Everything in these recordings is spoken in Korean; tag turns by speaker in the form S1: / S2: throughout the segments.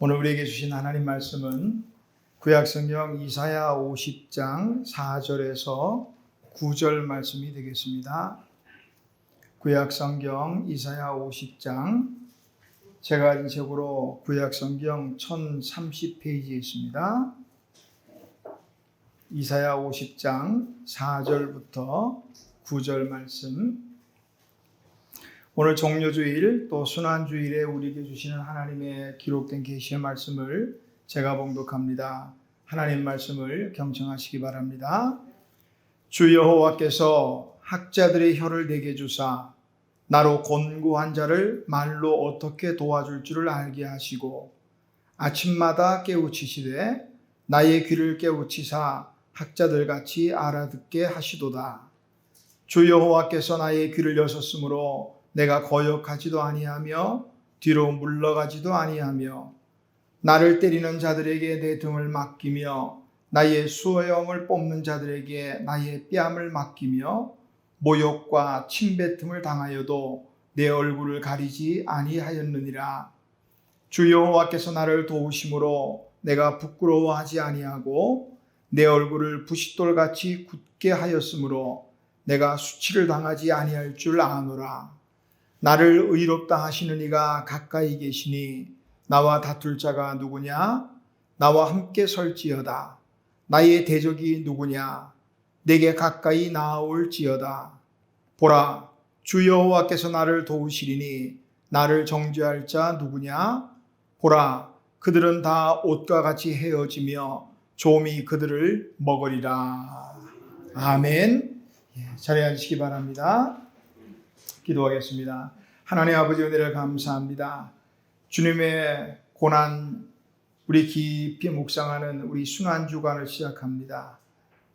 S1: 오늘 우리에게 주신 하나님 말씀은 구약성경 이사야 50장 4절에서 9절 말씀이 되겠습니다. 구약성경 이사야 50장, 제가 가진 책으로 구약성경 1030페이지에 있습니다. 이사야 50장 4절부터 9절 말씀. 오늘 종료주일 또 순환주일에 우리에게 주시는 하나님의 기록된 계시의 말씀을 제가 봉독합니다. 하나님 말씀을 경청하시기 바랍니다. 주 여호와께서 학자들의 혀를 내게 주사 나로 곤고한 자를 말로 어떻게 도와줄 줄을 알게 하시고 아침마다 깨우치시되 나의 귀를 깨우치사 학자들같이 알아듣게 하시도다. 주 여호와께서 나의 귀를 여셨으므로 내가 거역하지도 아니하며 뒤로 물러가지도 아니하며 나를 때리는 자들에게 내 등을 맡기며 나의 수염을 뽑는 자들에게 나의 뺨을 맡기며 모욕과 침뱉음을 당하여도 내 얼굴을 가리지 아니하였느니라. 주 여호와께서 나를 도우심으로 내가 부끄러워하지 아니하고 내 얼굴을 부싯돌같이 굳게 하였으므로 내가 수치를 당하지 아니할 줄 아노라. 나를 의롭다 하시는 이가 가까이 계시니 나와 다툴 자가 누구냐? 나와 함께 설지어다. 나의 대적이 누구냐? 내게 가까이 나아올지어다. 보라, 주 여호와께서 나를 도우시리니 나를 정죄할 자 누구냐? 보라, 그들은 다 옷과 같이 헤어지며 좀이 그들을 먹으리라. 아멘. 자리에 앉으시기 바랍니다. 기도하겠습니다. 하나님 아버지, 은혜를 감사합니다. 주님의 고난 우리 깊이 묵상하는 우리 순환주간을 시작합니다.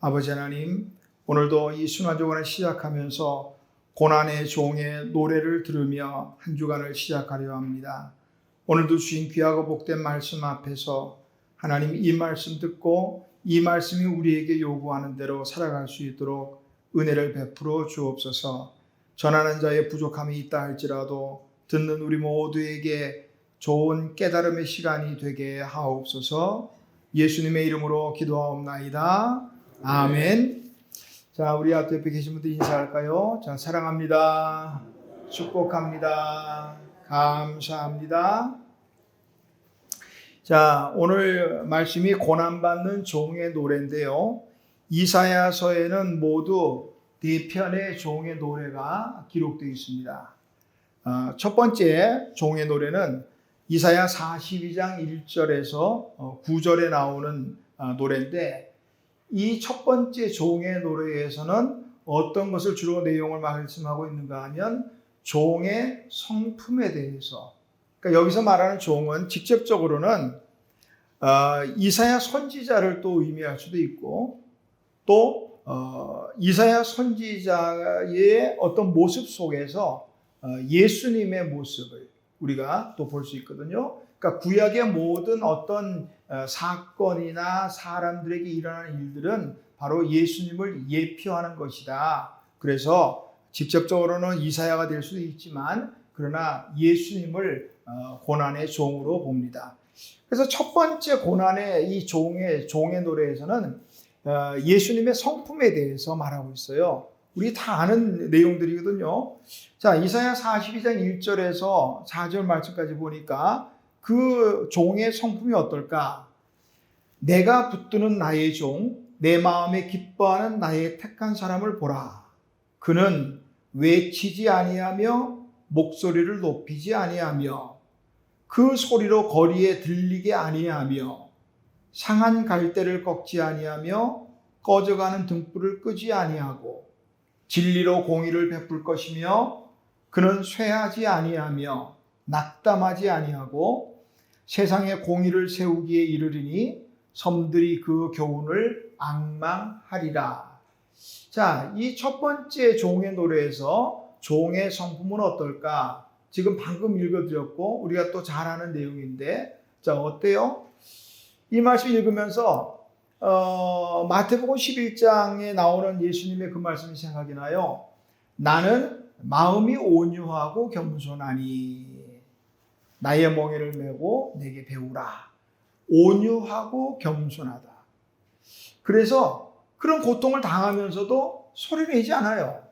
S1: 아버지 하나님, 오늘도 이 순환주간을 시작하면서 고난의 종의 노래를 들으며 한 주간을 시작하려 합니다. 오늘도 주신 귀하고 복된 말씀 앞에서 하나님, 이 말씀 듣고 이 말씀이 우리에게 요구하는 대로 살아갈 수 있도록 은혜를 베풀어 주옵소서. 전하는 자의 부족함이 있다 할지라도 듣는 우리 모두에게 좋은 깨달음의 시간이 되게 하옵소서. 예수님의 이름으로 기도하옵나이다. 아멘. 자, 우리 앞에 계신 분들 인사할까요? 자, 사랑합니다. 축복합니다. 감사합니다. 자, 오늘 말씀이 고난받는 종의 노래인데요. 이사야서에는 모두 4편의 종의 노래가 기록되어 있습니다. 첫 번째 종의 노래는 이사야 42장 1절에서 9절에 나오는 노래인데, 이 첫 번째 종의 노래에서는 어떤 것을 주로 내용을 말씀하고 있는가 하면 종의 성품에 대해서, 그러니까 여기서 말하는 종은 직접적으로는 이사야 선지자를 또 의미할 수도 있고, 또 이사야 선지자의 어떤 모습 속에서 예수님의 모습을 우리가 또 볼 수 있거든요. 그러니까 구약의 모든 어떤 사건이나 사람들에게 일어나는 일들은 바로 예수님을 예표하는 것이다. 그래서 직접적으로는 이사야가 될 수도 있지만, 그러나 예수님을 고난의 종으로 봅니다. 그래서 첫 번째 고난의 이 종의 노래에서는 예수님의 성품에 대해서 말하고 있어요. 우리 다 아는 내용들이거든요. 자, 이사야 42장 1절에서 4절 말씀까지 보니까 그 종의 성품이 어떨까? 내가 붙드는 나의 종, 내 마음에 기뻐하는 나의 택한 사람을 보라. 그는 외치지 아니하며 목소리를 높이지 아니하며 그 소리로 거리에 들리게 아니하며 상한 갈대를 꺾지 아니하며 꺼져가는 등불을 끄지 아니하고 진리로 공의를 베풀 것이며 그는 쇠하지 아니하며 낙담하지 아니하고 세상에 공의를 세우기에 이르리니 섬들이 그 교훈을 앙망하리라. 자, 이 첫 번째 종의 노래에서 종의 성품은 어떨까? 지금 방금 읽어드렸고 우리가 또 잘 아는 내용인데, 자, 어때요? 이 말씀 읽으면서 마태복음 11장에 나오는 예수님의 그 말씀이 생각이 나요. 나는 마음이 온유하고 겸손하니. 나의 멍에를 메고 내게 배우라. 온유하고 겸손하다. 그래서 그런 고통을 당하면서도 소리 내지 않아요.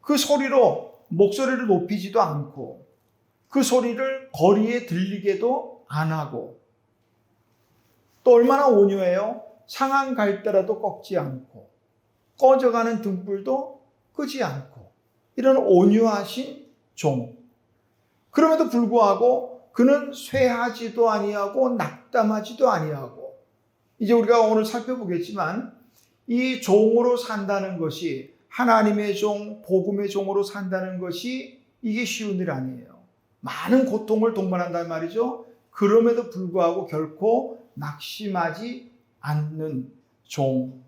S1: 그 소리로 목소리를 높이지도 않고 그 소리를 거리에 들리게도 안 하고 또 얼마나 온유해요? 상한 갈대라도 꺾지 않고 꺼져가는 등불도 끄지 않고 이런 온유하신 종. 그럼에도 불구하고 그는 쇠하지도 아니하고 낙담하지도 아니하고 이제 우리가 오늘 살펴보겠지만 이 종으로 산다는 것이 하나님의 종, 복음의 종으로 산다는 것이 이게 쉬운 일 아니에요. 많은 고통을 동반한단 말이죠. 그럼에도 불구하고 결코 낙심하지 않는 종.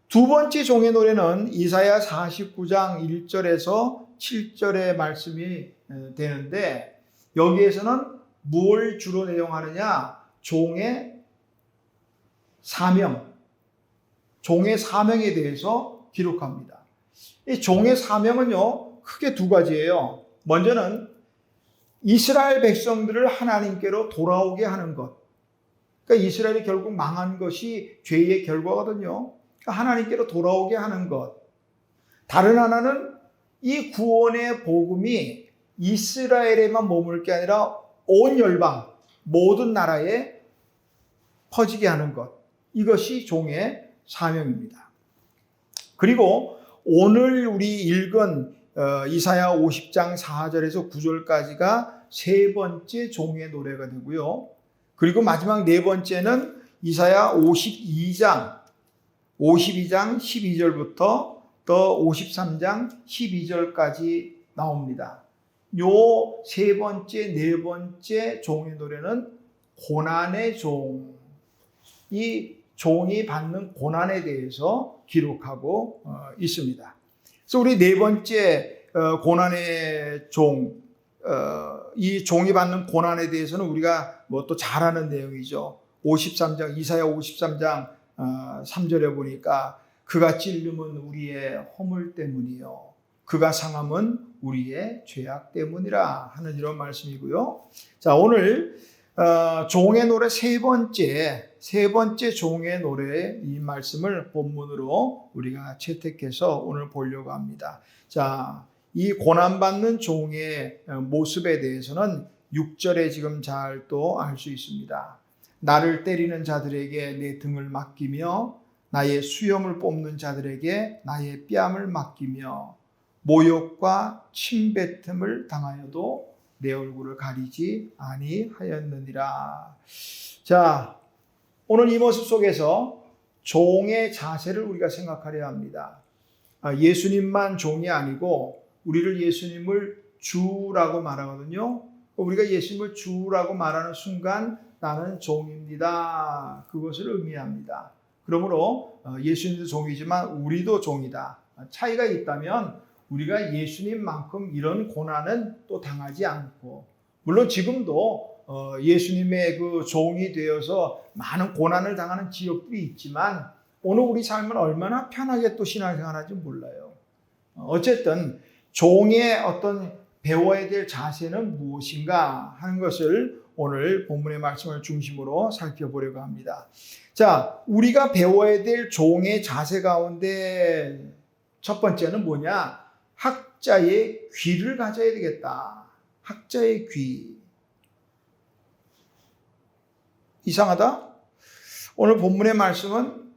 S1: 두 번째 종의 노래는 이사야 49장 1절에서 7절의 말씀이 되는데 여기에서는 뭘 주로 내용하느냐? 종의 사명, 종의 사명에 대해서 기록합니다. 이 종의 사명은요, 크게 두 가지예요. 먼저는 이스라엘 백성들을 하나님께로 돌아오게 하는 것. 그러니까 이스라엘이 결국 망한 것이 죄의 결과거든요. 그러니까 하나님께로 돌아오게 하는 것. 다른 하나는 이 구원의 복음이 이스라엘에만 머물 게 아니라 온 열방, 모든 나라에 퍼지게 하는 것. 이것이 종의 사명입니다. 그리고 오늘 우리 읽은 이사야 50장 4절에서 9절까지가 세 번째 종의 노래가 되고요. 그리고 마지막 네 번째는 이사야 52장 12절부터 또 53장 12절까지 나옵니다. 요 세 번째, 네 번째 종의 노래는 고난의 종. 이 종이 받는 고난에 대해서 기록하고 있습니다. 그래서 우리 네 번째 고난의 종, 이 종이 받는 고난에 대해서는 우리가 뭐 또 잘 아는 내용이죠. 53장, 이사야 53장 3절에 보니까 그가 찔림은 우리의 허물 때문이요. 그가 상함은 우리의 죄악 때문이라 하는 이런 말씀이고요. 자, 오늘 종의 노래 세 번째 종의 노래 이 말씀을 본문으로 우리가 채택해서 오늘 보려고 합니다. 자, 이 고난받는 종의 모습에 대해서는 6절에 지금 잘 또 알 수 있습니다. 나를 때리는 자들에게 내 등을 맡기며 나의 수염을 뽑는 자들에게 나의 뺨을 맡기며 모욕과 침뱉음을 당하여도 내 얼굴을 가리지 아니하였느니라. 자, 오늘 이 모습 속에서 종의 자세를 우리가 생각하려 합니다. 예수님만 종이 아니고 우리를 예수님을 주라고 말하거든요. 우리가 예수님을 주라고 말하는 순간 나는 종입니다. 그것을 의미합니다. 그러므로 예수님도 종이지만 우리도 종이다. 차이가 있다면 우리가 예수님만큼 이런 고난은 또 당하지 않고, 물론 지금도 예수님의 그 종이 되어서 많은 고난을 당하는 지역들이 있지만 오늘 우리 삶은 얼마나 편하게 또 신앙생활하지 몰라요. 어쨌든 종의 어떤 배워야 될 자세는 무엇인가 하는 것을 오늘 본문의 말씀을 중심으로 살펴보려고 합니다. 자, 우리가 배워야 될 종의 자세 가운데 첫 번째는 뭐냐? 학자의 귀를 가져야 되겠다. 학자의 귀. 이상하다? 오늘 본문의 말씀은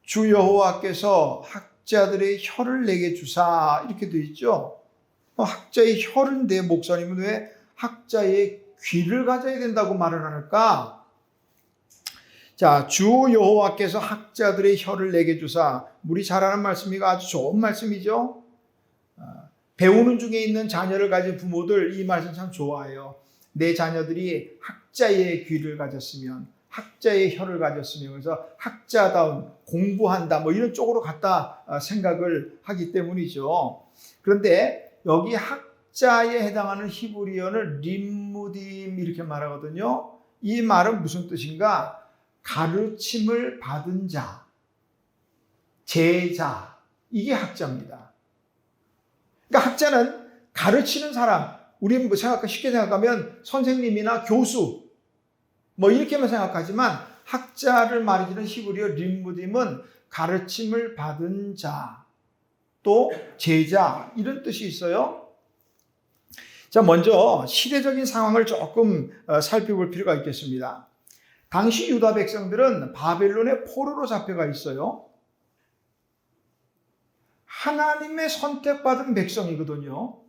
S1: 주 여호와께서 학자들의 혀를 내게 주사 이렇게 되어 있죠. 학자의 혀인데 목사님은 왜 학자의 귀를 가져야 된다고 말을 할까? 자, 주 여호와께서 학자들의 혀를 내게 주사. 우리 잘 아는 말씀이고 아주 좋은 말씀이죠. 배우는 중에 있는 자녀를 가진 부모들 이 말씀 참 좋아해요. 내 자녀들이 학자의 귀를 가졌으면, 학자의 혀를 가졌으면, 그래서 학자다운 공부한다 뭐 이런 쪽으로 갖다 생각을 하기 때문이죠. 그런데 여기 학자에 해당하는 히브리어를 림무딤 이렇게 말하거든요. 이 말은 무슨 뜻인가? 가르침을 받은 자, 제자, 이게 학자입니다. 그러니까 학자는 가르치는 사람, 우리 뭐 쉽게 생각하면 선생님이나 교수 뭐 이렇게만 생각하지만 학자를 말해주는 히브리어 림무딤은 가르침을 받은 자, 또 제자 이런 뜻이 있어요. 자, 먼저 시대적인 상황을 조금 살펴볼 필요가 있겠습니다. 당시 유다 백성들은 바벨론의 포로로 잡혀가 있어요. 하나님의 선택받은 백성이거든요.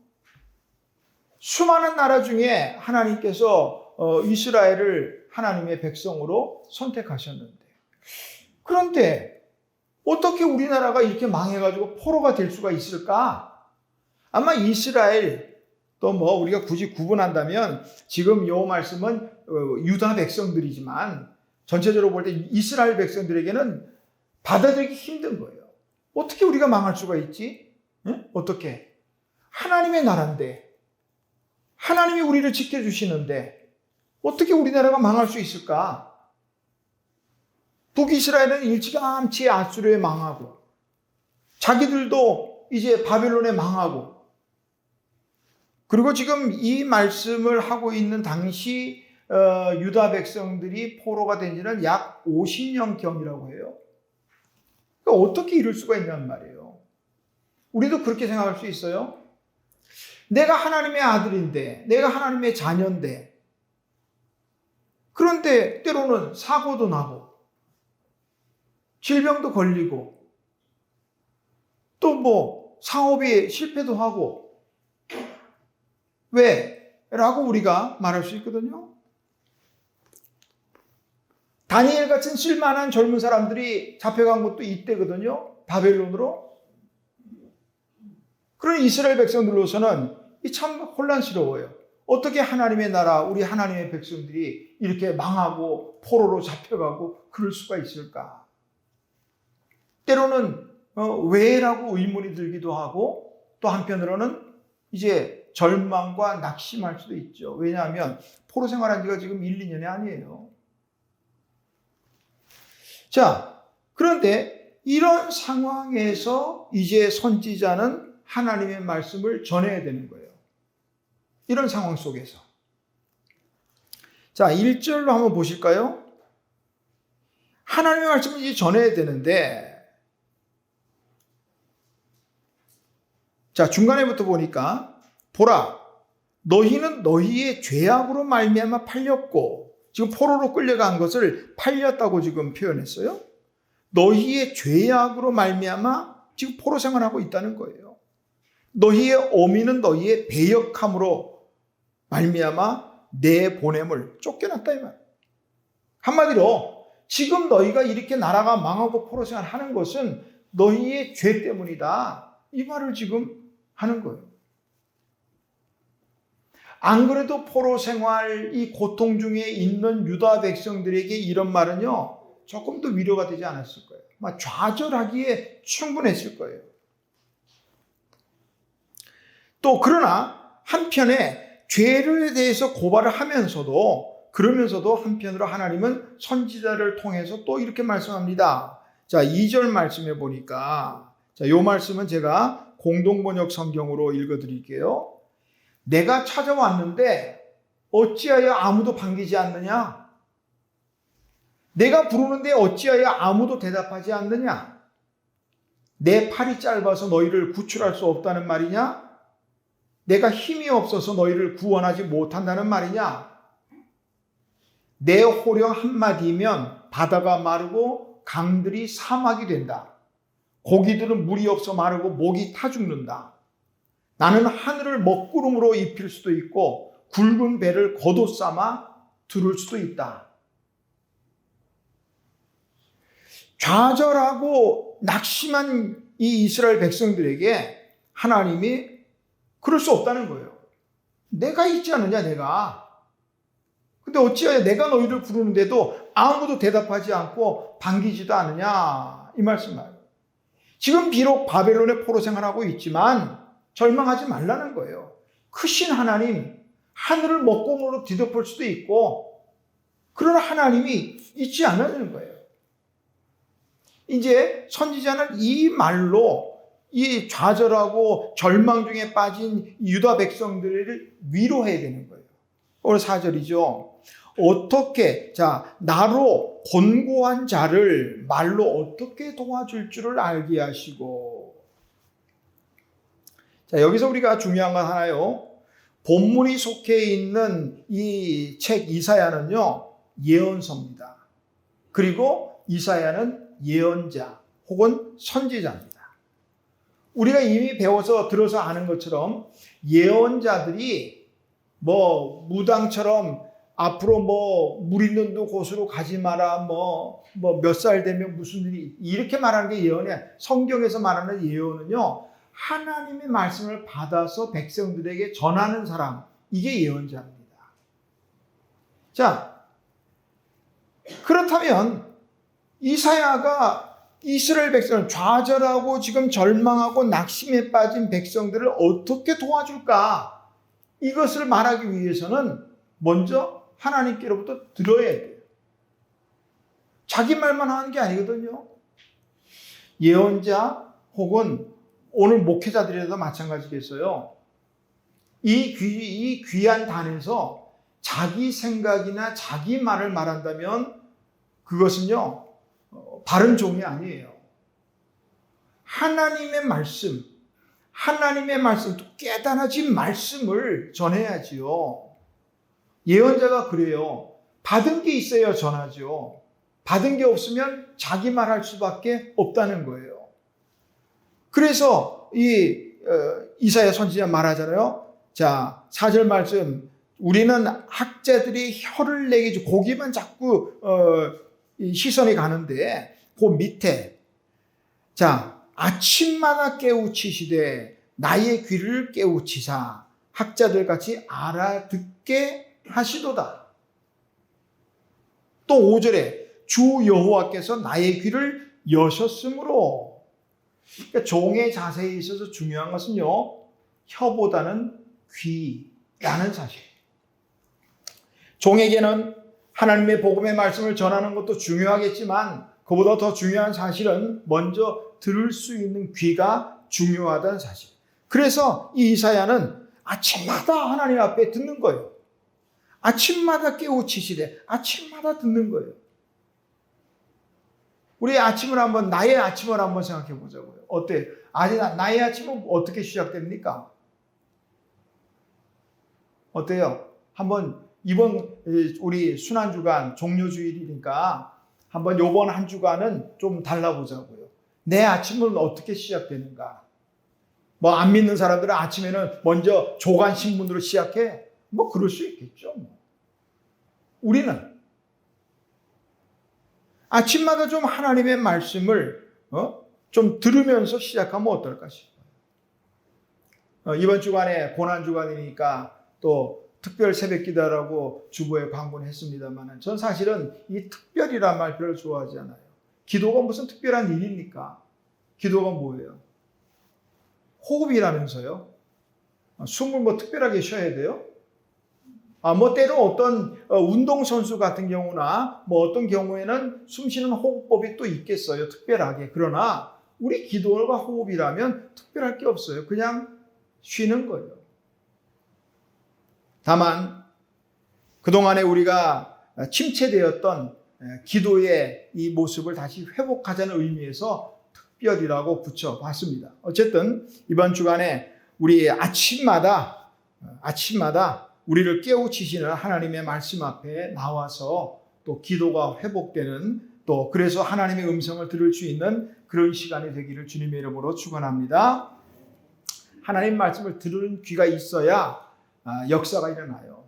S1: 수많은 나라 중에 하나님께서 이스라엘을 하나님의 백성으로 선택하셨는데, 그런데 어떻게 우리나라가 이렇게 망해가지고 포로가 될 수가 있을까? 아마 이스라엘, 또 뭐 우리가 굳이 구분한다면 지금 이 말씀은 유다 백성들이지만 전체적으로 볼 때 이스라엘 백성들에게는 받아들이기 힘든 거예요. 어떻게 우리가 망할 수가 있지? 응? 어떻게? 하나님의 나라인데, 하나님이 우리를 지켜주시는데 어떻게 우리나라가 망할 수 있을까? 북이스라엘은 일찌감치 아수르에 망하고, 자기들도 이제 바벨론에 망하고, 그리고 지금 이 말씀을 하고 있는 당시 유다 백성들이 포로가 된 지는 약 50년경이라고 해요. 그러니까 어떻게 이럴 수가 있냔 말이에요. 우리도 그렇게 생각할 수 있어요. 내가 하나님의 아들인데, 내가 하나님의 자녀인데, 그런데 때로는 사고도 나고 질병도 걸리고 또 뭐 사업이 실패도 하고, 왜? 라고 우리가 말할 수 있거든요. 다니엘 같은 쓸만한 젊은 사람들이 잡혀간 것도 이때거든요. 바벨론으로. 그런 이스라엘 백성들로서는 참 혼란스러워요. 어떻게 하나님의 나라, 우리 하나님의 백성들이 이렇게 망하고 포로로 잡혀가고 그럴 수가 있을까? 때로는 왜라고 의문이 들기도 하고, 또 한편으로는 이제 절망과 낙심할 수도 있죠. 왜냐하면 포로 생활한 지가 지금 1, 2년이 아니에요. 자, 그런데 이런 상황에서 이제 선지자는 하나님의 말씀을 전해야 되는 거예요. 이런 상황 속에서. 자, 1절로 한번 보실까요? 하나님의 말씀을 이제 전해야 되는데, 자, 중간에부터 보니까, 보라, 너희는 너희의 죄악으로 말미암아 팔렸고, 지금 포로로 끌려간 것을 팔렸다고 지금 표현했어요. 너희의 죄악으로 말미암아 지금 포로 생활하고 있다는 거예요. 너희의 어미는 너희의 배역함으로 말미암아 내 보냄을 쫓겨났다 이 말. 한마디로 지금 너희가 이렇게 나라가 망하고 포로 생활하는 것은 너희의 죄 때문이다, 이 말을 지금 하는 거예요. 안 그래도 포로 생활 이 고통 중에 있는 유다 백성들에게 이런 말은요, 조금 더 위로가 되지 않았을 거예요. 막 좌절하기에 충분했을 거예요. 또 그러나 한편에 죄에 대해서 고발을 하면서도, 그러면서도 한편으로 하나님은 선지자를 통해서 또 이렇게 말씀합니다. 자, 2절 말씀해 보니까, 자, 이 말씀은 제가 공동번역 성경으로 읽어드릴게요. 내가 찾아왔는데 어찌하여 아무도 반기지 않느냐? 내가 부르는데 어찌하여 아무도 대답하지 않느냐? 내 팔이 짧아서 너희를 구출할 수 없다는 말이냐? 내가 힘이 없어서 너희를 구원하지 못한다는 말이냐? 내 호령 한마디면 바다가 마르고 강들이 사막이 된다. 고기들은 물이 없어 마르고 목이 타 죽는다. 나는 하늘을 먹구름으로 입힐 수도 있고 굵은 배를 겉옷 삼아 두를 수도 있다. 좌절하고 낙심한 이 이스라엘 백성들에게 하나님이 그럴 수 없다는 거예요. 내가 있지 않느냐, 내가. 근데 어찌하여 내가 너희를 부르는데도 아무도 대답하지 않고 반기지도 않느냐, 이 말씀이에요. 지금 비록 바벨론의 포로 생활하고 있지만 절망하지 말라는 거예요. 크신 하나님, 하늘을 먹구름으로 뒤덮을 수도 있고, 그런 하나님이 있지 않다는 거예요. 이제 선지자는 이 말로 이 좌절하고 절망 중에 빠진 유다 백성들을 위로해야 되는 거예요. 오늘 4절이죠. 어떻게, 자, 나로 곤고한 자를 말로 어떻게 도와줄 줄을 알게 하시고. 자, 여기서 우리가 중요한 건 하나요. 본문이 속해 있는 이 책 이사야는요, 예언서입니다. 그리고 이사야는 예언자 혹은 선지자입니다. 우리가 이미 배워서 들어서 아는 것처럼 예언자들이 뭐 무당처럼 앞으로 뭐 물 있는 곳으로 가지 마라, 뭐 몇 살 되면 무슨 일이, 이렇게 말하는 게 예언이야. 성경에서 말하는 예언은요, 하나님의 말씀을 받아서 백성들에게 전하는 사람, 이게 예언자입니다. 자, 그렇다면 이사야가 이스라엘 백성을, 좌절하고 지금 절망하고 낙심에 빠진 백성들을 어떻게 도와줄까? 이것을 말하기 위해서는 먼저 하나님께로부터 들어야 돼요. 자기 말만 하는 게 아니거든요. 예언자 혹은 오늘 목회자들에도 마찬가지겠어요. 이 귀한 단에서 자기 생각이나 자기 말을 말한다면 그것은요, 바른 종이 아니에요. 하나님의 말씀, 또 깨달아진 말씀을 전해야지요. 예언자가 그래요. 받은 게 있어야 전하죠. 받은 게 없으면 자기 말할 수밖에 없다는 거예요. 그래서 이사야 선지자 말하잖아요. 자, 4절 말씀, 우리는 학자들이 혀를 내게 주, 거기만 자꾸 시선이 가는데 그 밑에, 자, 아침마다 깨우치시되 나의 귀를 깨우치사 학자들 같이 알아듣게 하시도다. 또 5절에 주 여호와께서 나의 귀를 여셨으므로. 그러니까 종의 자세에 있어서 중요한 것은요, 혀보다는 귀라는 사실. 종에게는 하나님의 복음의 말씀을 전하는 것도 중요하겠지만 그보다 더 중요한 사실은 먼저 들을 수 있는 귀가 중요하다는 사실. 그래서 이 이사야는 아침마다 하나님 앞에 듣는 거예요. 아침마다 깨우치시되 아침마다 듣는 거예요. 우리 나의 아침을 한번 생각해 보자고요. 어때요? 나의 아침은 어떻게 시작됩니까? 어때요? 한번 이번 우리 순환주간 종료주일이니까 한번 요번 한 주간은 좀 달라보자고요. 내 아침은 어떻게 시작되는가? 뭐 안 믿는 사람들은 아침에는 먼저 조간 신문으로 시작해. 뭐 그럴 수 있겠죠. 우리는 아침마다 좀 하나님의 말씀을 좀 들으면서 시작하면 어떨까 싶어요. 이번 주간에 고난주간이니까 또 특별 새벽 기도라고 주보에 광고는 했습니다만 전 사실은 이 특별이란 말 별로 좋아하지 않아요. 기도가 무슨 특별한 일입니까? 기도가 뭐예요? 호흡이라면서요. 숨을 뭐 특별하게 쉬어야 돼요? 뭐 때로 어떤 운동선수 같은 경우나 뭐 어떤 경우에는 숨 쉬는 호흡법이 또 있겠어요. 특별하게. 그러나 우리 기도가 호흡이라면 특별할 게 없어요. 그냥 쉬는 거예요. 다만 그동안에 우리가 침체되었던 기도의 이 모습을 다시 회복하자는 의미에서 특별이라고 붙여봤습니다. 어쨌든 이번 주간에 우리 아침마다 우리를 깨우치시는 하나님의 말씀 앞에 나와서 또 기도가 회복되는, 또 그래서 하나님의 음성을 들을 수 있는 그런 시간이 되기를 주님의 이름으로 축원합니다. 하나님 말씀을 들은 귀가 있어야 역사가 일어나요.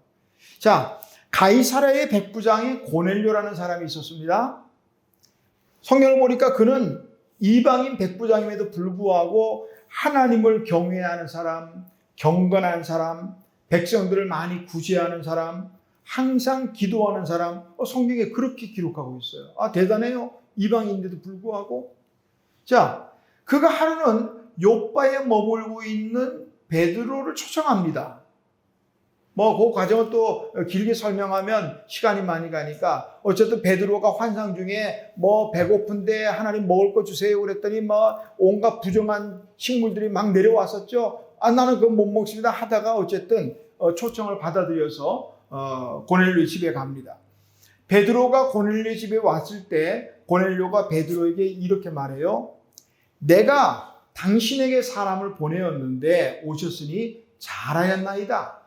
S1: 자, 가이사랴의 백부장에 고넬료라는 사람이 있었습니다. 성경을 보니까 그는 이방인 백부장임에도 불구하고 하나님을 경외하는 사람, 경건한 사람, 백성들을 많이 구제하는 사람, 항상 기도하는 사람, 성경에 그렇게 기록하고 있어요. 대단해요. 이방인인데도 불구하고. 자, 그가 하루는 요바에 머물고 있는 베드로를 초청합니다. 뭐 그 과정을 또 길게 설명하면 시간이 많이 가니까 어쨌든 베드로가 환상 중에 뭐 배고픈데 하나님 먹을 거 주세요 그랬더니 뭐 온갖 부정한 식물들이 막 내려왔었죠. 나는 그거 못 먹습니다 하다가 어쨌든 초청을 받아들여서 고넬료 집에 갑니다. 베드로가 고넬료 집에 왔을 때 고넬료가 베드로에게 이렇게 말해요. 내가 당신에게 사람을 보내었는데 오셨으니 잘하였나이다.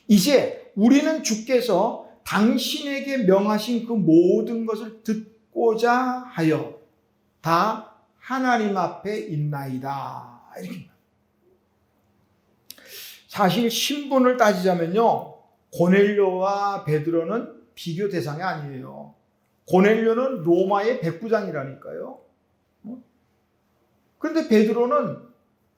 S1: 이제 우리는 주께서 당신에게 명하신 그 모든 것을 듣고자 하여 다 하나님 앞에 있나이다. 이렇게. 사실 신분을 따지자면요, 고넬료와 베드로는 비교 대상이 아니에요. 고넬료는 로마의 백부장이라니까요. 그런데 베드로는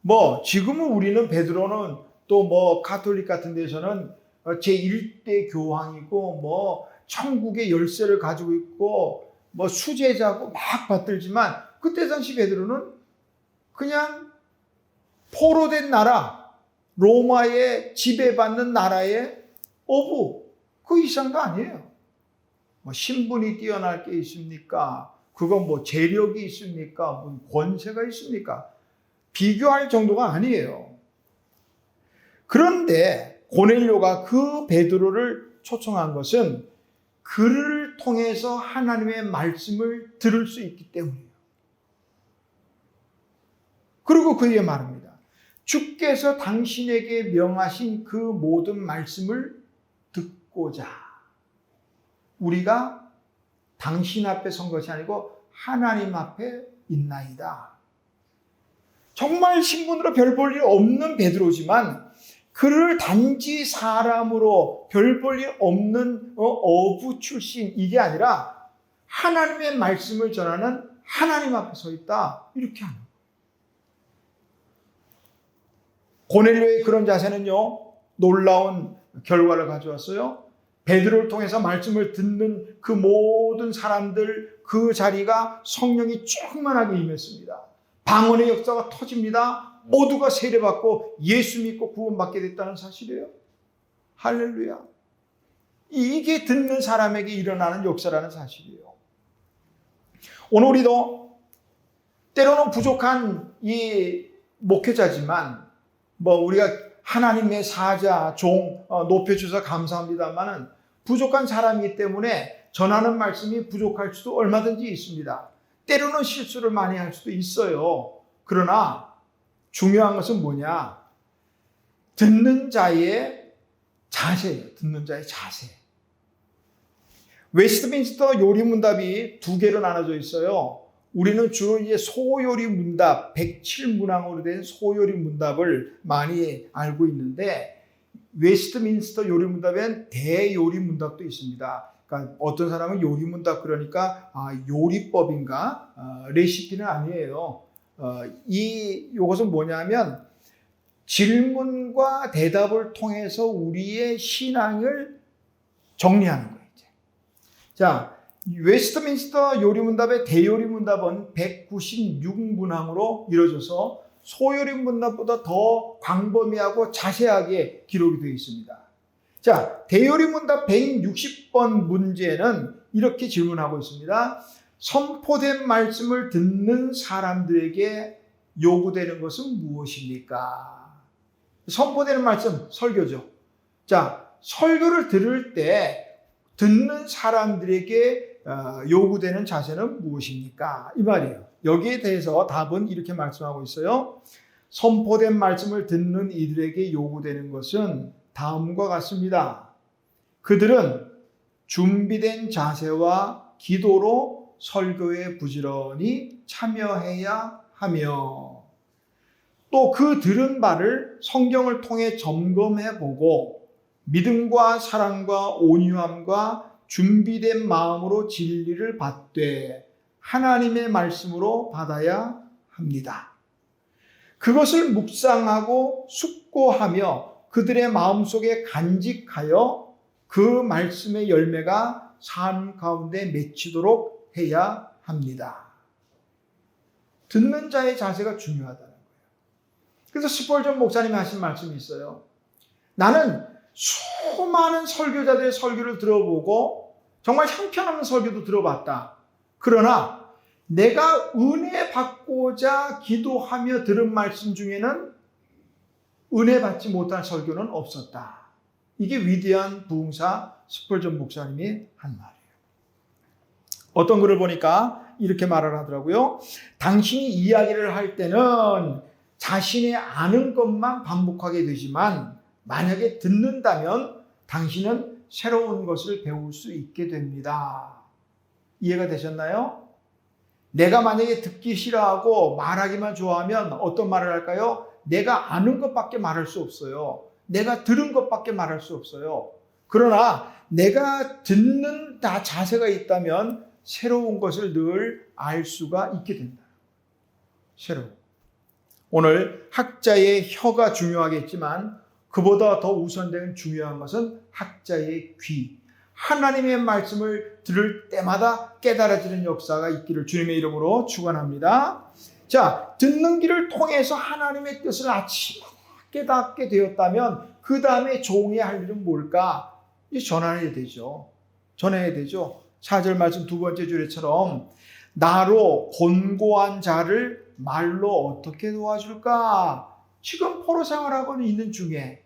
S1: 뭐 지금은 우리는 베드로는 또 뭐 가톨릭 같은 데서는 제1대 교황이고 뭐 천국의 열쇠를 가지고 있고 뭐 수제자고 막 받들지만 그때 당시 베드로는 그냥 포로된 나라, 로마의 지배받는 나라의 어부, 그 이상도 아니에요. 뭐 신분이 뛰어날 게 있습니까? 그건 뭐 재력이 있습니까? 뭐 권세가 있습니까? 비교할 정도가 아니에요. 그런데 고넬료가 그 베드로를 초청한 것은 그를 통해서 하나님의 말씀을 들을 수 있기 때문이에요. 그리고 그에게 말합니다. 주께서 당신에게 명하신 그 모든 말씀을 듣고자. 우리가 당신 앞에 선 것이 아니고 하나님 앞에 있나이다. 정말 신분으로 별 볼 일 없는 베드로지만 그를 단지 사람으로 별 볼 일 없는 어부 출신 이게 아니라 하나님의 말씀을 전하는 하나님 앞에 서 있다. 이렇게 하는 거예요. 고넬료의 그런 자세는요, 놀라운 결과를 가져왔어요. 베드로를 통해서 말씀을 듣는 그 모든 사람들 그 자리가 성령이 충만하게 임했습니다. 방언의 역사가 터집니다. 모두가 세례받고 예수 믿고 구원받게 됐다는 사실이에요. 할렐루야. 이게 듣는 사람에게 일어나는 역사라는 사실이에요. 오늘 우리도 때로는 부족한 이 목회자지만 뭐 우리가 하나님의 사자, 종 높여주셔서 감사합니다만은 부족한 사람이기 때문에 전하는 말씀이 부족할 수도 얼마든지 있습니다. 때로는 실수를 많이 할 수도 있어요. 그러나 중요한 것은 뭐냐? 듣는 자의 자세예요. 듣는 자의 자세. 웨스트민스터 요리문답이 두 개로 나눠져 있어요. 우리는 주로 이제 소요리문답, 107문항으로 된 소요리문답을 많이 알고 있는데 웨스트민스터 요리문답엔 대요리문답도 있습니다. 그러니까 어떤 사람은 요리문답 그러니까 요리법인가 레시피는 아니에요. 이것은 뭐냐면 질문과 대답을 통해서 우리의 신앙을 정리하는 거예요. 이제. 자, 웨스트민스터 요리문답의 대요리문답은 196문항으로 이루어져서 소요리문답보다 더 광범위하고 자세하게 기록이 되어 있습니다. 자, 대요리문답 160번 문제는 이렇게 질문하고 있습니다. 선포된 말씀을 듣는 사람들에게 요구되는 것은 무엇입니까? 선포되는 말씀, 설교죠. 자, 설교를 들을 때 듣는 사람들에게 요구되는 자세는 무엇입니까? 이 말이에요. 여기에 대해서 답은 이렇게 말씀하고 있어요. 선포된 말씀을 듣는 이들에게 요구되는 것은 다음과 같습니다. 그들은 준비된 자세와 기도로 설교에 부지런히 참여해야 하며 또 그 들은 바를 성경을 통해 점검해 보고 믿음과 사랑과 온유함과 준비된 마음으로 진리를 받되 하나님의 말씀으로 받아야 합니다. 그것을 묵상하고 숙고하며 그들의 마음속에 간직하여 그 말씀의 열매가 삶 가운데 맺히도록 해야 합니다. 듣는 자의 자세가 중요하다는 거예요. 그래서 스펄전 목사님이 하신 말씀이 있어요. 나는 수많은 설교자들의 설교를 들어보고 정말 형편없는 설교도 들어봤다. 그러나 내가 은혜 받고자 기도하며 들은 말씀 중에는 은혜 받지 못한 설교는 없었다. 이게 위대한 부흥사 스펄전 목사님이 한 말이에요. 어떤 글을 보니까 이렇게 말을 하더라고요. 당신이 이야기를 할 때는 자신의 아는 것만 반복하게 되지만 만약에 듣는다면 당신은 새로운 것을 배울 수 있게 됩니다. 이해가 되셨나요? 내가 만약에 듣기 싫어하고 말하기만 좋아하면 어떤 말을 할까요? 내가 아는 것밖에 말할 수 없어요. 내가 들은 것밖에 말할 수 없어요. 그러나 내가 듣는 자세가 있다면 새로운 것을 늘 알 수가 있게 된다. 새로운. 오늘 학자의 혀가 중요하겠지만 그보다 더 우선되는 중요한 것은 학자의 귀. 하나님의 말씀을 들을 때마다 깨달아지는 역사가 있기를 주님의 이름으로 축원합니다. 자, 듣는 길을 통해서 하나님의 뜻을 아침마다 깨닫게 되었다면 그 다음에 종이 할 일은 뭘까? 전해야 되죠. 전해야 되죠. 4절 말씀 두 번째 주례처럼 나로 곤고한 자를 말로 어떻게 도와줄까? 지금 포로 생활하고 있는 중에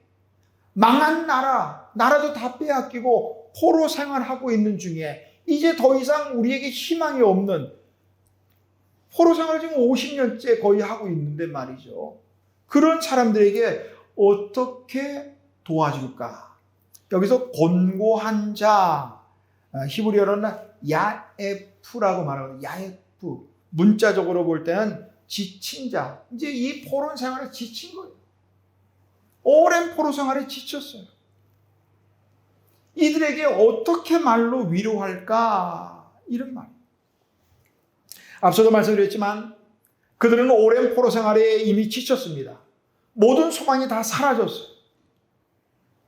S1: 망한 나라도 다 빼앗기고 포로 생활하고 있는 중에 이제 더 이상 우리에게 희망이 없는 포로 생활을 지금 50년째 거의 하고 있는데 말이죠. 그런 사람들에게 어떻게 도와줄까? 여기서 곤고한 자, 히브리어로는 야에프라고 말하거든요. 야에프. 문자적으로 볼 때는 지친 자. 이제 이 포로 생활에 지친 거예요. 오랜 포로 생활에 지쳤어요. 이들에게 어떻게 말로 위로할까? 이런 말. 앞서도 말씀드렸지만 그들은 오랜 포로 생활에 이미 지쳤습니다. 모든 소망이 다 사라졌어요.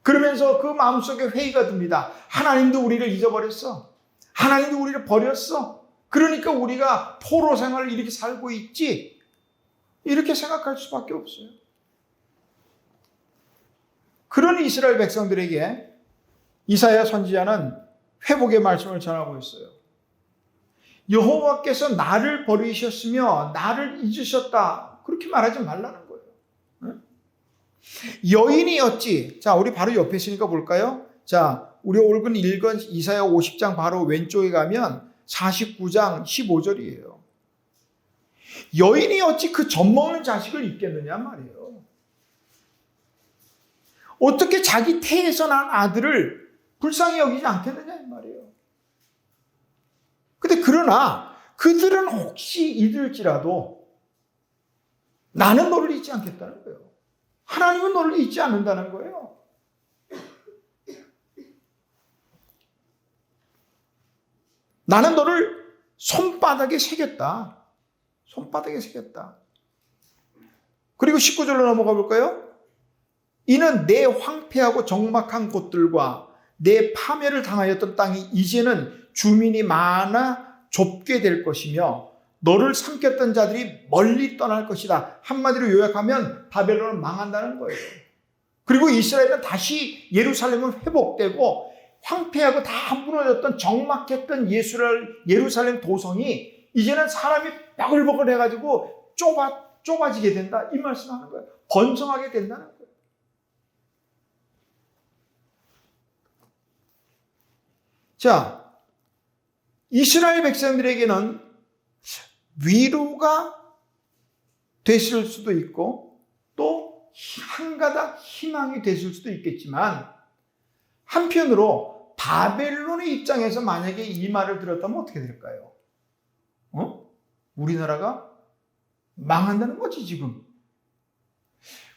S1: 그러면서 그 마음속에 회의가 듭니다. 하나님도 우리를 잊어버렸어. 하나님도 우리를 버렸어. 그러니까 우리가 포로 생활을 이렇게 살고 있지. 이렇게 생각할 수밖에 없어요. 그런 이스라엘 백성들에게 이사야 선지자는 회복의 말씀을 전하고 있어요. 여호와께서 나를 버리셨으며 나를 잊으셨다. 그렇게 말하지 말라는 거예요. 여인이 어찌, 자, 우리 바로 옆에 있으니까 볼까요? 자, 우리 오늘 읽은 이사야 50장 바로 왼쪽에 가면 49장 15절이에요. 여인이 어찌 그 젖먹는 자식을 잊겠느냐 말이에요. 어떻게 자기 태에서 난 아들을 불쌍히 여기지 않겠느냐 이 말이에요. 근데 그러나 그들은 혹시 잊을지라도 나는 너를 잊지 않겠다는 거예요. 하나님은 너를 잊지 않는다는 거예요. 나는 너를 손바닥에 새겼다. 손바닥에 새겼다. 그리고 19절로 넘어가 볼까요? 이는 내 황폐하고 적막한 곳들과 내 파멸을 당하였던 땅이 이제는 주민이 많아 좁게 될 것이며 너를 삼켰던 자들이 멀리 떠날 것이다. 한마디로 요약하면 바벨론은 망한다는 거예요. 그리고 이스라엘은 다시 예루살렘은 회복되고 황폐하고 다 무너졌던 적막했던 예루살렘 도성이 이제는 사람이 뻐글뻐글 해가지고 좁아지게 된다. 이 말씀하는 거예요. 번성하게 된다는 거예요. 자, 이스라엘 백성들에게는 위로가 됐을 수도 있고 또 한 가닥 희망이 됐을 수도 있겠지만 한편으로 바벨론의 입장에서 만약에 이 말을 들었다면 어떻게 될까요? 우리나라가 망한다는 거지 지금.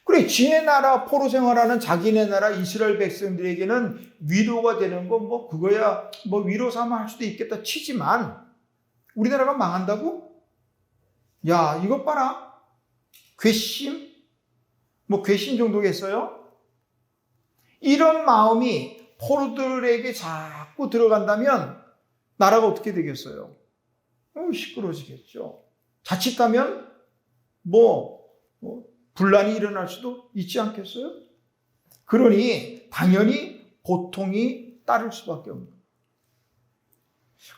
S1: 그래, 지네 나라 포로 생활하는 자기네 나라 이스라엘 백성들에게는 위로가 되는 건 뭐 그거야 뭐 위로 삼아 할 수도 있겠다 치지만 우리나라가 망한다고? 야, 이것 봐라. 괘씸? 뭐 괘씸 정도겠어요? 이런 마음이 포로들에게 자꾸 들어간다면 나라가 어떻게 되겠어요? 시끄러지겠죠. 자칫하면 분란이 일어날 수도 있지 않겠어요? 그러니 당연히 고통이 따를 수밖에 없는 거예요.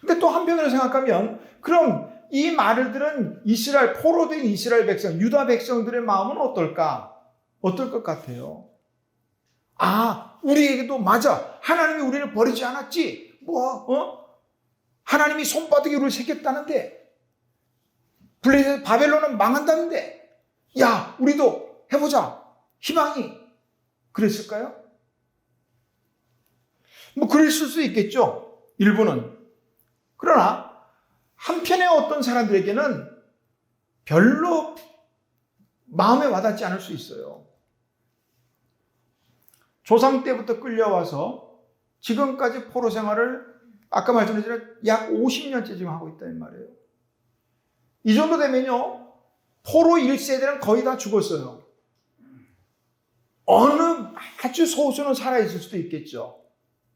S1: 근데 또 한편으로 생각하면 그럼 이 말을 들은 이스라엘, 포로된 이스라엘 백성, 유다 백성들의 마음은 어떨까? 어떨 것 같아요? 아, 우리에게도 맞아. 하나님이 우리를 버리지 않았지. 하나님이 손바닥에 우리를 새겼다는데. 바벨론은 망한다는데. 야, 우리도 해보자. 희망이. 그랬을까요? 그랬을 수 있겠죠. 일부는. 그러나 한편의 어떤 사람들에게는 별로 마음에 와닿지 않을 수 있어요. 조상 때부터 끌려와서 지금까지 포로 생활을 아까 말씀드린 약 50년째 지금 하고 있다는 말이에요. 이 정도 되면요, 포로 1세대는 거의 다 죽었어요. 어느 아주 소수는 살아있을 수도 있겠죠.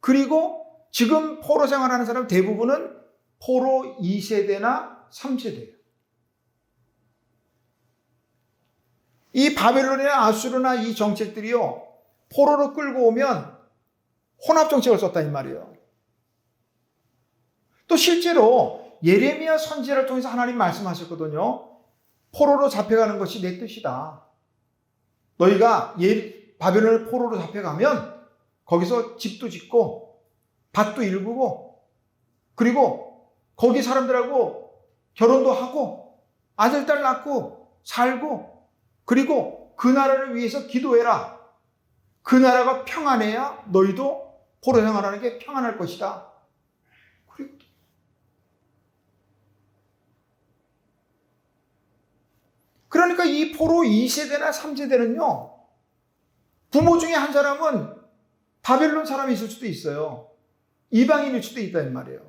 S1: 그리고 지금 포로 생활하는 사람 대부분은 포로 2세대나 3세대예요. 이 바벨론이나 아수르나 이 정책들이요, 포로로 끌고 오면 혼합 정책을 썼다 이 말이에요. 또 실제로 예레미야 선지자를 통해서 하나님 말씀하셨거든요. 포로로 잡혀가는 것이 내 뜻이다. 너희가 바벨론을 포로로 잡혀가면 거기서 집도 짓고 밭도 일구고 그리고 거기 사람들하고 결혼도 하고 아들, 딸 낳고 살고 그리고 그 나라를 위해서 기도해라. 그 나라가 평안해야 너희도 포로 생활하는 게 평안할 것이다. 그러니까 이 포로 2세대나 3세대는요. 부모 중에 한 사람은 바벨론 사람이 있을 수도 있어요. 이방인일 수도 있다는 말이에요.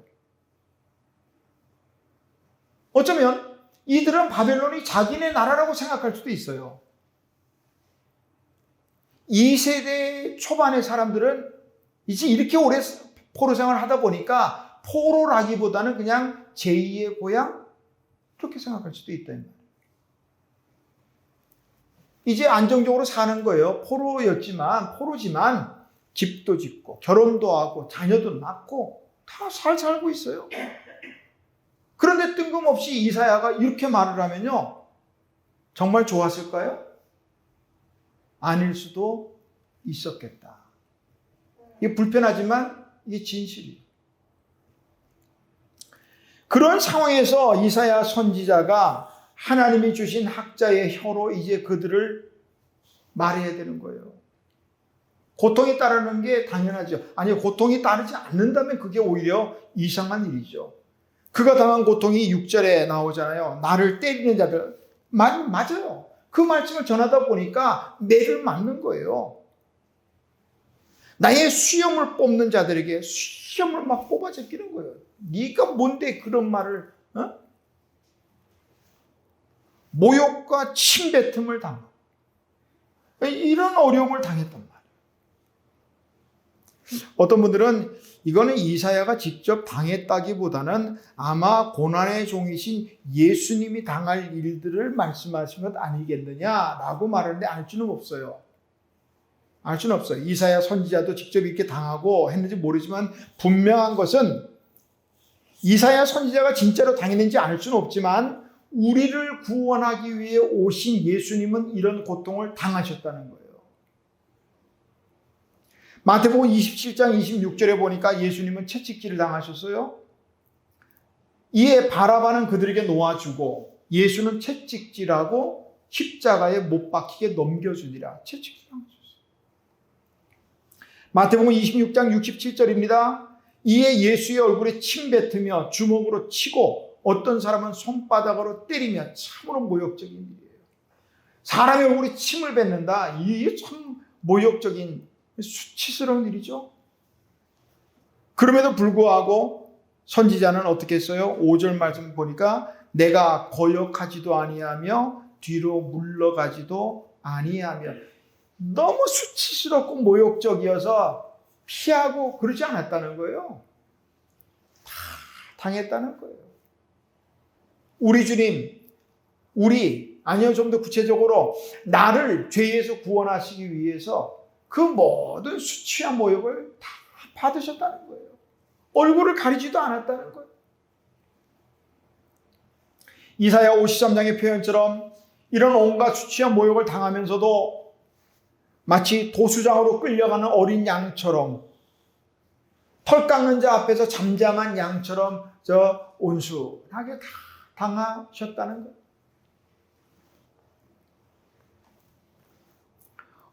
S1: 어쩌면 이들은 바벨론이 자기네 나라라고 생각할 수도 있어요. 2세대 초반의 사람들은 이제 이렇게 오래 포로 생활을 하다 보니까 포로라기보다는 그냥 제2의 고향? 그렇게 생각할 수도 있다는 말이에요. 이제 안정적으로 사는 거예요. 포로지만 집도 짓고 결혼도 하고 자녀도 낳고 다 잘 살고 있어요. 그런데 뜬금없이 이사야가 이렇게 말을 하면요. 정말 좋았을까요? 아닐 수도 있었겠다. 이게 불편하지만 이게 진실이에요. 그런 상황에서 이사야 선지자가 하나님이 주신 학자의 혀로 이제 그들을 말해야 되는 거예요. 고통이 따르는 게 당연하죠. 아니, 고통이 따르지 않는다면 그게 오히려 이상한 일이죠. 그가 당한 고통이 6절에 나오잖아요. 나를 때리는 자들. 맞아요. 그 말씀을 전하다 보니까 매를 맞는 거예요. 나의 수염을 뽑는 자들에게 수염을 막 뽑아 제끼는 거예요. 네가 뭔데 그런 말을 모욕과 침뱉음을 당하고 이런 어려움을 당했단 말이에요. 어떤 분들은 이거는 이사야가 직접 당했다기보다는 아마 고난의 종이신 예수님이 당할 일들을 말씀하신 것 아니겠느냐라고 말하는데 알 수는 없어요. 알 수는 없어요. 이사야 선지자도 직접 이렇게 당하고 했는지 모르지만 분명한 것은 이사야 선지자가 진짜로 당했는지 알 수는 없지만 우리를 구원하기 위해 오신 예수님은 이런 고통을 당하셨다는 거예요. 마태복음 27장 26절에 보니까 예수님은 채찍질을 당하셨어요. 이에 바라바는 그들에게 놓아주고 예수는 채찍질하고 십자가에 못 박히게 넘겨주니라. 채찍질 당하셨어요. 마태복음 26장 67절입니다. 이에 예수의 얼굴에 침 뱉으며 주먹으로 치고 어떤 사람은 손바닥으로 때리며 참으로 모욕적인 일이에요. 사람의 얼굴에 침을 뱉는다. 이게 참 모욕적인 수치스러운 일이죠. 그럼에도 불구하고 선지자는 어떻게 했어요? 5절 말씀 보니까 내가 거역하지도 아니하며 뒤로 물러가지도 아니하며 너무 수치스럽고 모욕적이어서 피하고 그러지 않았다는 거예요. 다 당했다는 거예요. 우리 주님, 아니요, 좀 더 구체적으로 나를 죄에서 구원하시기 위해서 그 모든 수치와 모욕을 다 받으셨다는 거예요. 얼굴을 가리지도 않았다는 거예요. 이사야 53장의 표현처럼 이런 온갖 수치와 모욕을 당하면서도 마치 도수장으로 끌려가는 어린 양처럼, 털 깎는 자 앞에서 잠잠한 양처럼 온순하게 다 당하셨다는 거예요.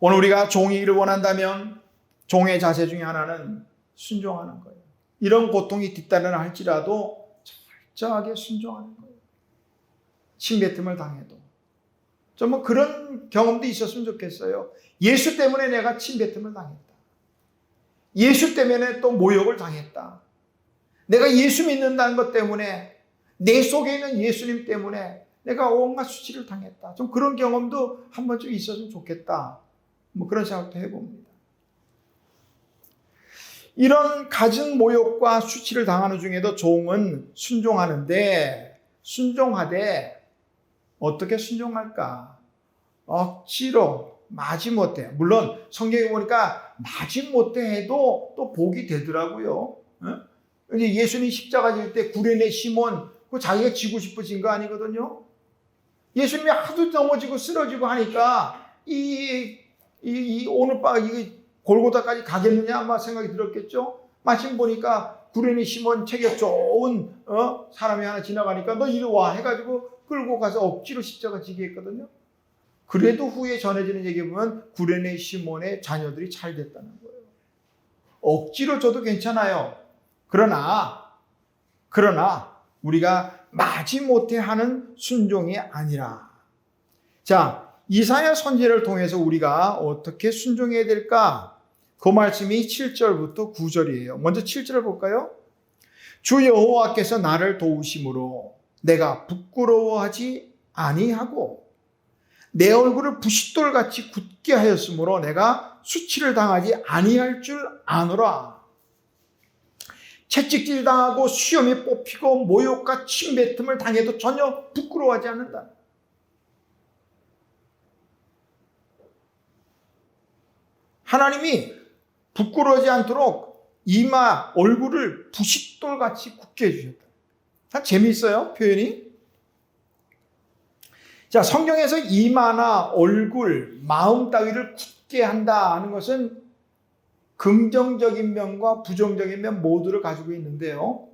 S1: 오늘 우리가 종이기를 원한다면 종의 자세 중에 하나는 순종하는 거예요. 이런 고통이 뒤따르나 할지라도 철저하게 순종하는 거예요. 침뱉음을 당해도. 좀 그런 경험도 있었으면 좋겠어요. 예수 때문에 내가 침뱉음을 당했다. 예수 때문에 또 모욕을 당했다. 내가 예수 믿는다는 것 때문에, 내 속에 있는 예수님 때문에 내가 온갖 수치를 당했다. 좀 그런 경험도 한 번쯤 있었으면 좋겠다. 그런 생각도 해봅니다. 이런 갖은 모욕과 수치를 당하는 중에도 종은 순종하는데, 순종하되 어떻게 순종할까? 억지로 마지못해. 물론 성경에 보니까 마지못해 해도 또 복이 되더라고요. 이제 예수님 십자가 질 때 구레네 시몬, 그 자기가 지고 싶어진 거 아니거든요. 예수님이 하도 넘어지고 쓰러지고 하니까 오늘 밤 이게 골고다까지 가겠느냐 아마 생각이 들었겠죠. 마침 보니까 구레네 시몬 체격 좋은 사람이 하나 지나가니까 너 이리 와 해가지고 끌고 가서 억지로 십자가 지게 했거든요. 그래도 후에 전해지는 얘기 보면 구레네 시몬의 자녀들이 잘 됐다는 거예요. 억지로 줘도 괜찮아요. 그러나 우리가 마지못해 하는 순종이 아니라, 자, 이사야 선지자를 통해서 우리가 어떻게 순종해야 될까? 그 말씀이 7절부터 9절이에요. 먼저 7절을 볼까요? 주 여호와께서 나를 도우심으로 내가 부끄러워하지 아니하고 내 얼굴을 부싯돌같이 굳게 하였으므로 내가 수치를 당하지 아니할 줄 아노라. 채찍질 당하고 수염이 뽑히고 모욕과 침뱉음을 당해도 전혀 부끄러워하지 않는다. 하나님이 부끄러워하지 않도록 이마, 얼굴을 부싯돌같이 굳게 해주셨다. 재미있어요, 표현이. 자, 성경에서 이마나 얼굴, 마음 따위를 굳게 한다 하는 것은 긍정적인 면과 부정적인 면 모두를 가지고 있는데요.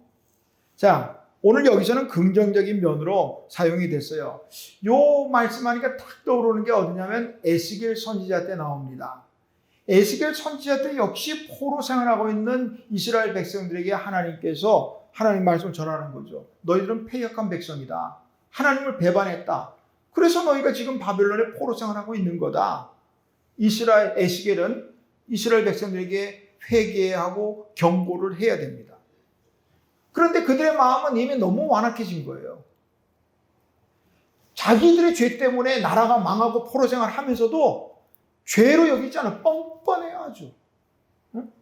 S1: 자, 오늘 여기서는 긍정적인 면으로 사용이 됐어요. 요 말씀하니까 딱 떠오르는 게 어디냐면 에스겔 선지자 때 나옵니다. 에스겔 선지자 때 역시 포로 생활하고 있는 이스라엘 백성들에게 하나님께서 하나님 말씀을 전하는 거죠. 너희들은 패역한 백성이다. 하나님을 배반했다. 그래서 너희가 지금 바벨론에 포로 생활하고 있는 거다. 에스겔은 이스라엘 백성들에게 회개하고 경고를 해야 됩니다. 그런데 그들의 마음은 이미 너무 완악해진 거예요. 자기들의 죄 때문에 나라가 망하고 포로 생활하면서도 죄로 여기지 않아. 뻔뻔해요, 아주. 응?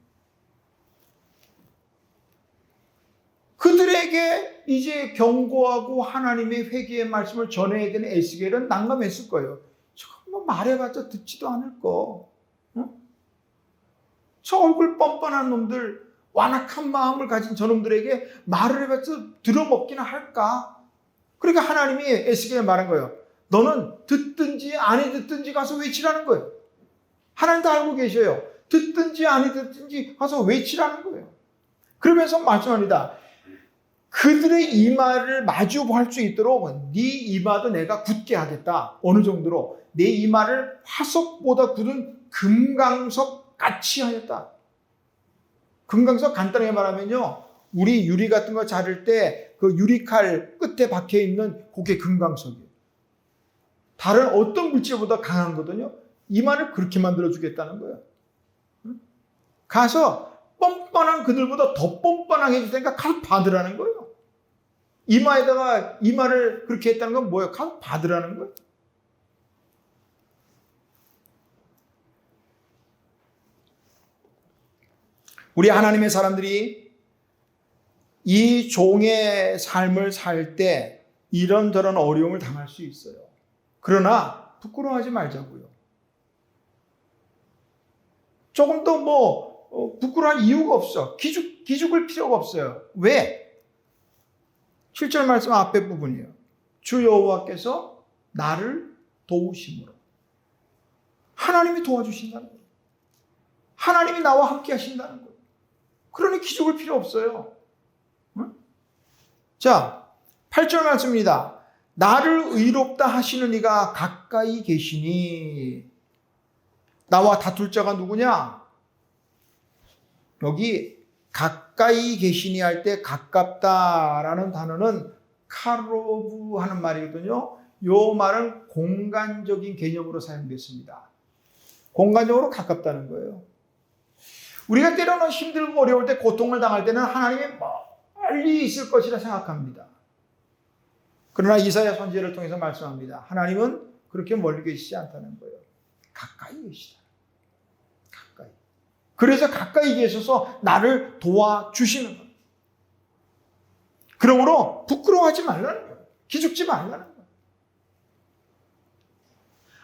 S1: 그들에게 이제 경고하고 하나님의 회개의 말씀을 전해야 되는 에스겔은 난감했을 거예요. 저거 뭐 말해봤자 듣지도 않을 거. 응? 저 얼굴 뻔뻔한 놈들, 완악한 마음을 가진 저놈들에게 말을 해봤자 들어먹기나 할까? 그러니까 하나님이 에스겔에 말한 거예요. 너는 듣든지 아니 듣든지 가서 외치라는 거예요. 하나님도 알고 계셔요. 듣든지 아니 듣든지 가서 외치라는 거예요. 그러면서 말씀합니다. 그들의 이마를 마주 볼 수 있도록 네 이마도 내가 굳게 하겠다. 어느 정도로? 내 이마를 화석보다 굳은 금강석 같이 하였다. 금강석 간단하게 말하면요. 우리 유리 같은 거 자를 때 그 유리칼 끝에 박혀 있는 그게 금강석이에요. 다른 어떤 물질보다 강한 거거든요. 이마를 그렇게 만들어 주겠다는 거예요. 가서 뻔뻔한 그들보다 더 뻔뻔하게 해줄 테니까 가서 받으라는 거예요. 이마에다가 이마를 그렇게 했다는 건 뭐예요? 가서 받으라는 거예요. 우리 하나님의 사람들이 이 종의 삶을 살 때 이런저런 어려움을 당할 수 있어요. 그러나 부끄러워하지 말자고요. 조금 더 부끄러워할 이유가 없어. 기죽을 필요가 없어요. 왜? 7절 말씀 앞에 부분이에요. 주 여호와께서 나를 도우심으로. 하나님이 도와주신다는 거예요. 하나님이 나와 함께 하신다는 거예요. 그러니 기죽을 필요 없어요. 응? 자, 8절 말씀입니다. 나를 의롭다 하시는 이가 가까이 계시니. 나와 다툴 자가 누구냐? 여기 가까이 계시니 할 때 가깝다라는 단어는 카로브 하는 말이거든요. 이 말은 공간적인 개념으로 사용됐습니다. 공간적으로 가깝다는 거예요. 우리가 때로는 힘들고 어려울 때 고통을 당할 때는 하나님이 멀리 있을 것이라 생각합니다. 그러나 이사야 선지자를 통해서 말씀합니다. 하나님은 그렇게 멀리 계시지 않다는 거예요. 가까이 계시다. 가까이. 그래서 가까이 계셔서 나를 도와주시는 거예요. 그러므로 부끄러워하지 말라는 거예요. 기죽지 말라는 거예요.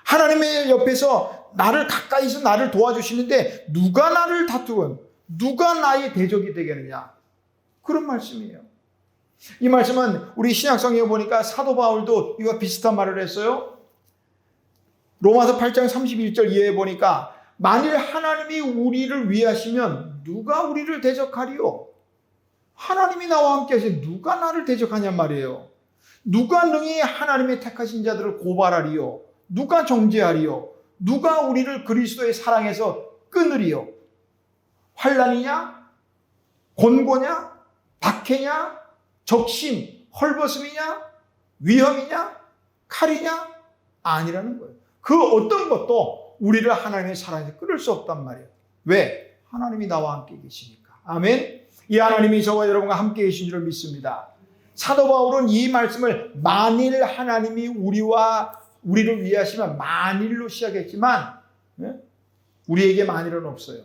S1: 하나님의 옆에서 나를 가까이서 나를 도와주시는데 누가 나를 다투건 누가 나의 대적이 되겠느냐. 그런 말씀이에요. 이 말씀은 우리 신약성경에 보니까 사도 바울도 이와 비슷한 말을 했어요. 로마서 8장 31절 이하에 보니까 만일 하나님이 우리를 위하시면 누가 우리를 대적하리요? 하나님이 나와 함께 하시면 누가 나를 대적하냔 말이에요. 누가 능히 하나님의 택하신 자들을 고발하리요? 누가 정죄하리요? 누가 우리를 그리스도의 사랑에서 끊으리요? 환난이냐? 곤고냐? 박해냐? 적심? 헐벗음이냐? 위험이냐? 칼이냐? 아니라는 거예요. 그 어떤 것도 우리를 하나님의 사랑에서 끊을 수 없단 말이에요. 왜? 하나님이 나와 함께 계시니까. 아멘. 이 하나님이 저와 여러분과 함께 계신 줄 믿습니다. 사도 바울은 이 말씀을 만일 하나님이 우리를 위하시면 만일로 시작했지만 우리에게 만일은 없어요.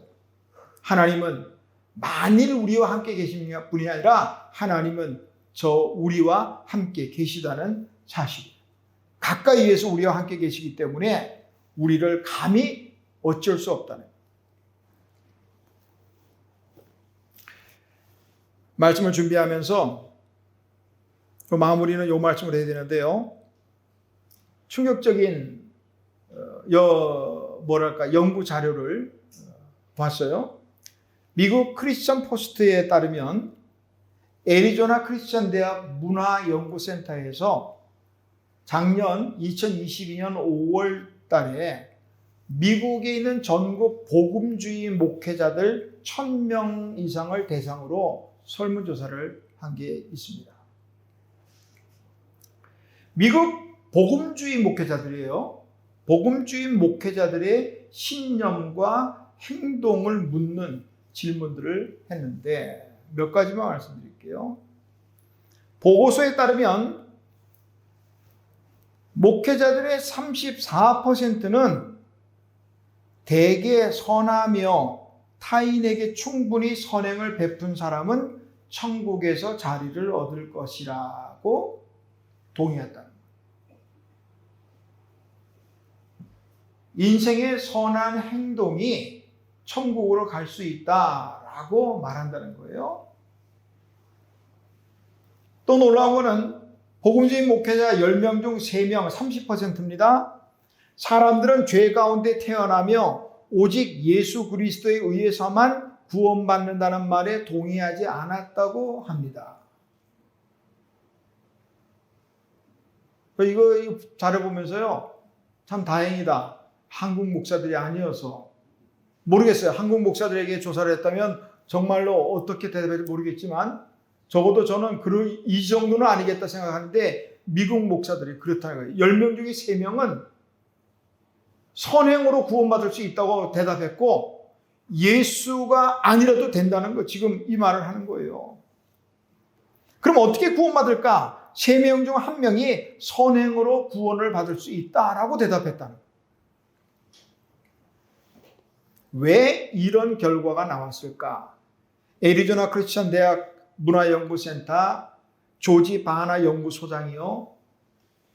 S1: 하나님은 만일 우리와 함께 계신 분이 아니라 하나님은 우리와 함께 계시다는 사실이에요. 가까이에서 우리와 함께 계시기 때문에 우리를 감히 어쩔 수 없다는 거예요. 말씀을 준비하면서 마무리는 이 말씀을 해야 되는데요. 충격적인 연구 자료를 봤어요. 미국 크리스천 포스트에 따르면 애리조나 크리스천 대학 문화연구센터에서 작년 2022년 5월 달에 미국에 있는 전국 복음주의 목회자들 1000명 이상을 대상으로 설문조사를 한 게 있습니다. 미국 복음주의 목회자들이에요. 복음주의 목회자들의 신념과 행동을 묻는 질문들을 했는데 몇 가지만 말씀드릴게요. 보고서에 따르면 목회자들의 34%는 대개 선하며 타인에게 충분히 선행을 베푼 사람은 천국에서 자리를 얻을 것이라고 동의했다는 거예요. 인생의 선한 행동이 천국으로 갈 수 있다라고 말한다는 거예요. 또 놀라운 거는 복음주의 목회자 10명 중 3명, 30%입니다. 사람들은 죄 가운데 태어나며 오직 예수 그리스도에 의해서만 구원받는다는 말에 동의하지 않았다고 합니다. 이거 자료 보면서요, 참 다행이다. 한국 목사들이 아니어서. 모르겠어요. 한국 목사들에게 조사를 했다면 정말로 어떻게 대답할지 모르겠지만 적어도 저는 이 정도는 아니겠다 생각하는데 미국 목사들이 그렇다는 거예요. 10명 중에 3명은 선행으로 구원받을 수 있다고 대답했고 예수가 아니라도 된다는 거 지금 이 말을 하는 거예요. 그럼 어떻게 구원받을까? 3명 중 1명이 선행으로 구원을 받을 수 있다라고 대답했다는 거예요. 왜 이런 결과가 나왔을까? 애리조나 크리스천 대학 문화연구센터 조지 바나 연구소장이요.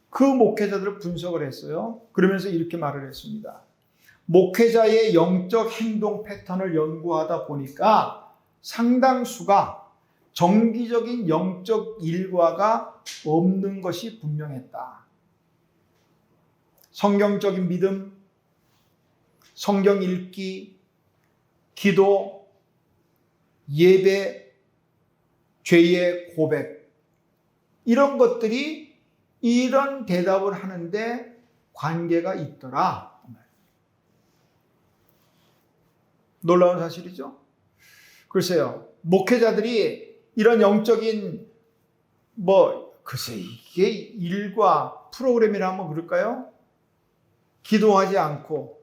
S1: 그 목회자들을 분석을 했어요. 그러면서 이렇게 말을 했습니다. 목회자의 영적 행동 패턴을 연구하다 보니까 상당수가 정기적인 영적 일과가 없는 것이 분명했다. 성경적인 믿음, 성경 읽기, 기도, 예배, 죄의 고백, 이런 것들이 이런 대답을 하는데 관계가 있더라. 놀라운 사실이죠. 글쎄요, 목회자들이 이런 영적인 글쎄 이게 일과 프로그램이라 하면 그럴까요? 기도하지 않고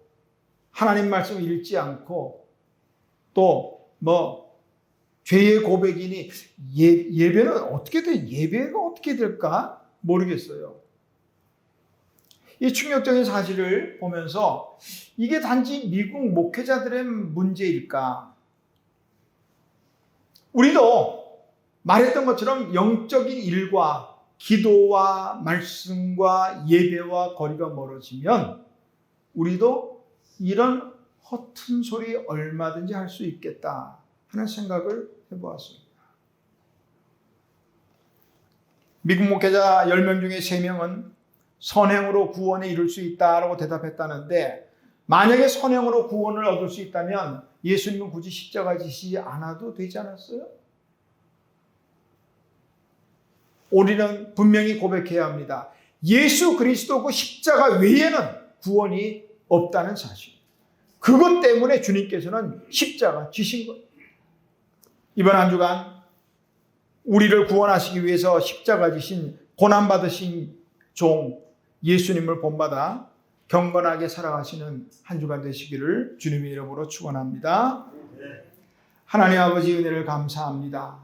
S1: 하나님 말씀을 읽지 않고 또 죄의 고백이니 예배는 어떻게 돼? 예배가 어떻게 될까? 모르겠어요. 이 충격적인 사실을 보면서 이게 단지 미국 목회자들의 문제일까? 우리도 말했던 것처럼 영적인 일과 기도와 말씀과 예배와 거리가 멀어지면 우리도 이런 허튼 소리 얼마든지 할 수 있겠다 하는 생각을 해보았습니다. 미국 목회자 10명 중에 3명은 선행으로 구원에 이룰 수 있다라고 대답했다는데, 만약에 선행으로 구원을 얻을 수 있다면 예수님은 굳이 십자가 지시지 않아도 되지 않았어요? 우리는 분명히 고백해야 합니다. 예수 그리스도 그 십자가 외에는 구원이 없다는 사실. 그것 때문에 주님께서는 십자가 지신 거예요. 이번 한 주간 우리를 구원하시기 위해서 십자가 지신 고난받으신 종 예수님을 본받아 경건하게 살아가시는 한 주간 되시기를 주님의 이름으로 축원합니다. 하나님 아버지 은혜를 감사합니다.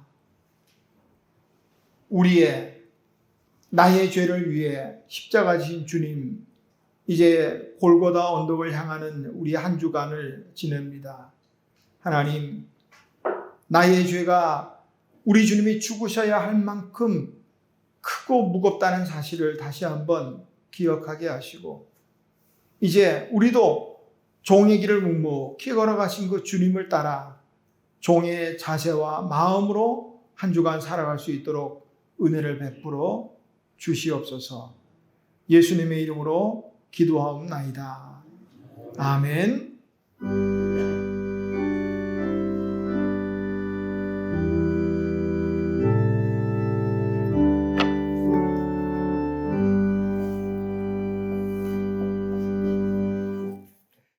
S1: 나의 죄를 위해 십자가 지신 주님, 이제 골고다 언덕을 향하는 우리 한 주간을 지냅니다. 하나님, 나의 죄가 우리 주님이 죽으셔야 할 만큼 크고 무겁다는 사실을 다시 한번 기억하게 하시고, 이제 우리도 종의 길을 묵묵히 걸어가신 그 주님을 따라 종의 자세와 마음으로 한 주간 살아갈 수 있도록 은혜를 베풀어 주시옵소서. 예수님의 이름으로 기도하옵나이다. 아멘.